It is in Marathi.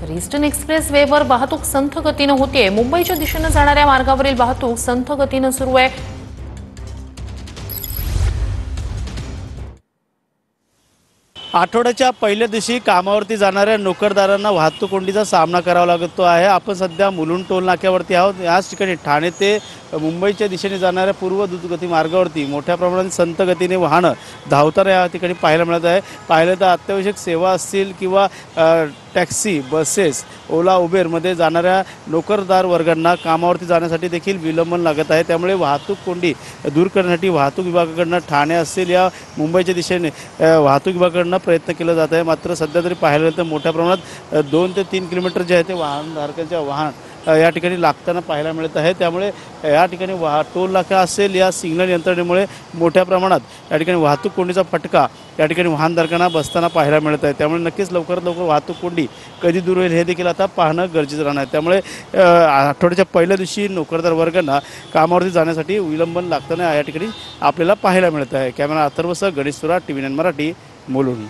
तर ईस्टर्न एक्सप्रेस वेवर वाहतूक संथ गतीने होते। मुंबईच्या दिशेने जाणाऱ्या मार्गावरील वाहतूक संथ गतीने सुरू आहे। आठवड्याच्या पहिल्या दिवशी कामावरती जाणाऱ्या नोकरदारांना वाहतूक कोंडीचा सामना करावा लागतो आहे। आपण सध्या मुलुंड टोल नाक्यावरती आहोत। याच ठिकाणी ठाणे ते मुंबईच्या दिशेने जाणाऱ्या पूर्व द्रुतगती मार्गावरती मोठ्या प्रमाणात संथ गतीने वाहनं धावताना या ठिकाणी पाहायला मिळत आहे। पाहिलं तर अत्यावश्यक सेवा असतील किंवा टॅक्सी, बसेस, ओला, उबेरमध्ये जाणाऱ्या नोकरदार वर्गांना कामावरती जाण्यासाठी देखील विलंब लागत आहे। त्यामुळे वाहतूक कोंडी दूर करण्यासाठी वाहतूक विभागाकडून ठाणे असेल या मुंबईच्या दिशेने वाहतूक विभागाकडून प्रयत्न केला जात आहे। मात्र सध्या तरी पाहायला गेलं तर मोठ्या प्रमाणात 2 ते 3 किलोमीटर जे आहे ते वाहनधारकांच्या वाहन या ठिकाणी लागताना पाहायला मिळत आहे। त्यामुळे या ठिकाणी टोल नाका असेल या सिग्नल यंत्रणेमुळे मोठ्या प्रमाणात या ठिकाणी वाहतूक कोंडीचा फटका या ठिकाणी वाहनधारकांना बसताना पाहायला मिळत आहे। त्यामुळे नक्कीच लवकरात लवकर वाहतूक कोंडी कधी दूर होईल हे देखील आता पाहणं गरजेचं राहणार आहे। त्यामुळे आठवड्याच्या पहिल्या दिवशी नोकरदार वर्गांना कामावरती जाण्यासाठी विलंब लागताना या ठिकाणी आपल्याला पाहायला मिळत आहे। कॅमेरा अथर्वसह गणेश सुरा, TV9 मराठी, मुलुंड।